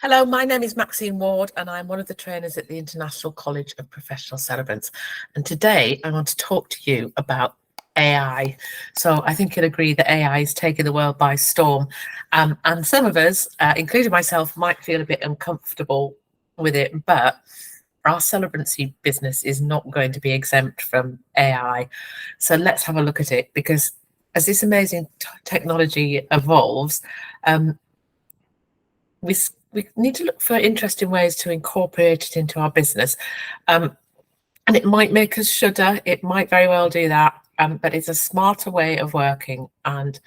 Hello, my name is Maxine Ward and I'm one of the trainers at the International College of Professional Celebrants. And today I want to talk to you about AI. So I think you'll agree that AI is taking the world by storm. And some of us, including myself, might feel a bit uncomfortable with it, but our celebrancy business is not going to be exempt from AI. So let's have a look at it, because as this amazing technology evolves, we need to look for interesting ways to incorporate it into our business. And it might make us shudder. It might very well do that. But it's a smarter way of working and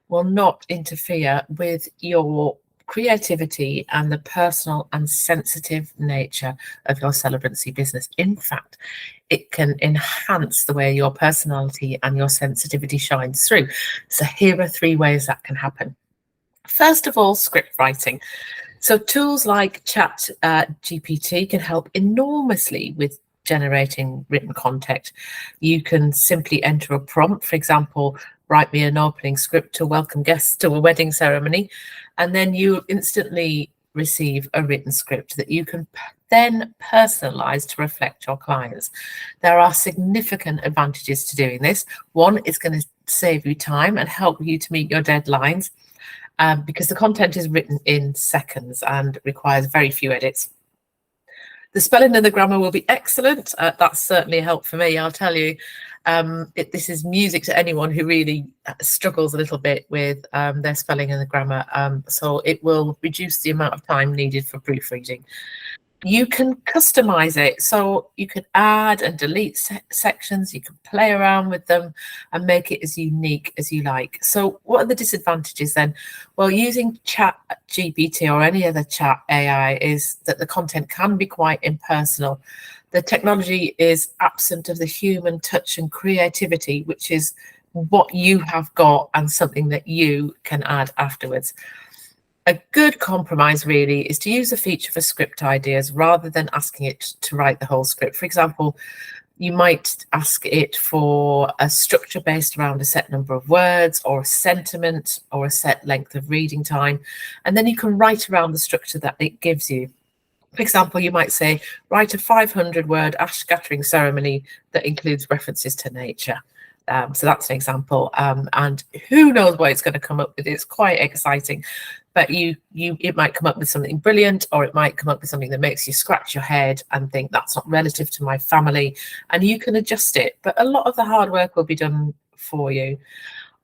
will not interfere with your creativity and the personal and sensitive nature of your celebrancy business. In fact, it can enhance the way your personality and your sensitivity shines through. So here are 3 ways that can happen. First of all, script writing. So tools like ChatGPT can help enormously with generating written content. You can simply enter a prompt, for example, write me an opening script to welcome guests to a wedding ceremony, and then you instantly receive a written script that you can then personalize to reflect your clients. There are significant advantages to doing this. One, it's going to save you time and help you to meet your deadlines. Because the content is written in seconds and requires very few edits. The spelling and the grammar will be excellent. That's certainly a help for me, I'll tell you. This is music to anyone who really struggles a little bit with their spelling and the grammar. So it will reduce the amount of time needed for proofreading. You can customize it, so you can add and delete sections, you can play around with them and make it as unique as you like. So what are the disadvantages then? Well, using ChatGPT or any other chat AI is that the content can be quite impersonal. The technology is absent of the human touch and creativity, which is what you have got and something that you can add afterwards. A good compromise really is to use a feature for script ideas rather than asking it to write the whole script. For example, you might ask it for a structure based around a set number of words or a sentiment or a set length of reading time, and then you can write around the structure that it gives you. For example, you might say, write a 500-word ash scattering ceremony that includes references to nature. So that's an example, and who knows what it's going to come up with. It's quite exciting, but it might come up with something brilliant, or it might come up with something that makes you scratch your head and think that's not relative to my family, and you can adjust it, but a lot of the hard work will be done for you.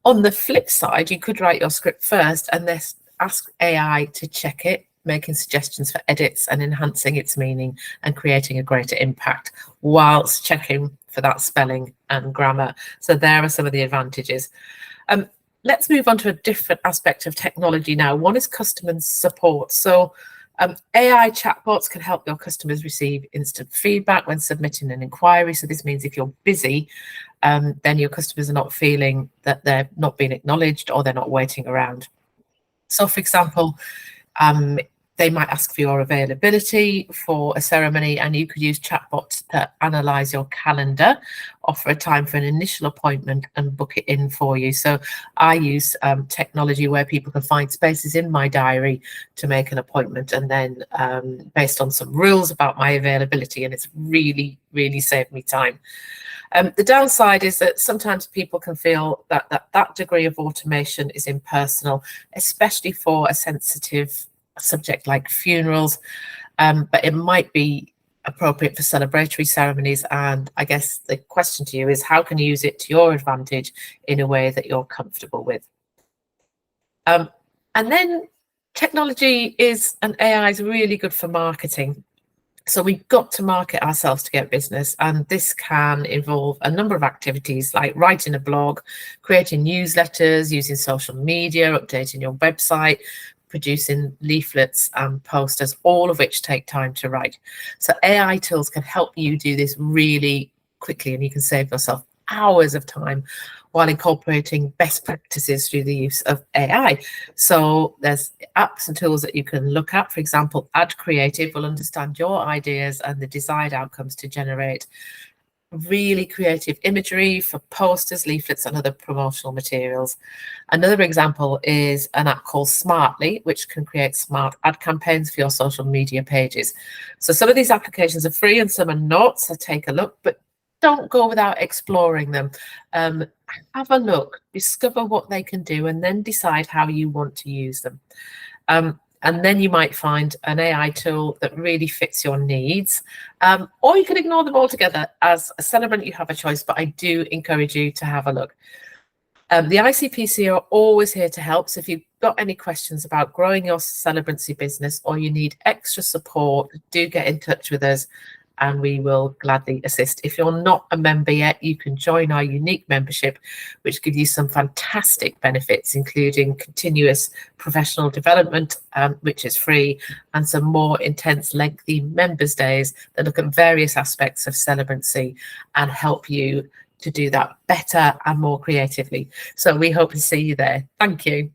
On the flip side, you could write your script first and then ask AI to check it, making suggestions for edits and enhancing its meaning and creating a greater impact whilst checking for that spelling and grammar. So there are some of the advantages. Let's move on to a different aspect of technology now. One is customer support. So AI chatbots can help your customers receive instant feedback when submitting an inquiry. So this means if you're busy, then your customers are not feeling that they're not being acknowledged or they're not waiting around. So for example, they might ask for your availability for a ceremony, and you could use chatbots to analyze your calendar, offer a time for an initial appointment and book it in for you. So I use technology where people can find spaces in my diary to make an appointment, and then based on some rules about my availability, and it's really, really saved me time. The downside is that sometimes people can feel that degree of automation is impersonal, especially for a sensitive subject like funerals, but it might be appropriate for celebratory ceremonies. And I guess the question to you is, how can you use it to your advantage in a way that you're comfortable with? And then technology and AI is really good for marketing. So we've got to market ourselves to get business, and this can involve a number of activities like writing a blog, creating newsletters, using social media, updating your website, producing leaflets and posters, all of which take time to write. So AI tools can help you do this really quickly, and you can save yourself hours of time while incorporating best practices through the use of AI. So there's apps and tools that you can look at. For example, Ad Creative will understand your ideas and the desired outcomes to generate really creative imagery for posters, leaflets, and other promotional materials. Another example is an app called Smartly, which can create smart ad campaigns for your social media pages. So some of these applications are free and some are not, so take a look, but don't go without exploring them. Have a look, discover what they can do, and then decide how you want to use them. And then you might find an AI tool that really fits your needs, or you can ignore them altogether. As a celebrant, you have a choice, but I do encourage you to have a look. The ICPC are always here to help. So if you've got any questions about growing your celebrancy business or you need extra support, do get in touch with us and we will gladly assist. If you're not a member yet, you can join our unique membership, which gives you some fantastic benefits, including continuous professional development, which is free, and some more intense, lengthy members' days that look at various aspects of celebrancy and help you to do that better and more creatively. So we hope to see you there. Thank you.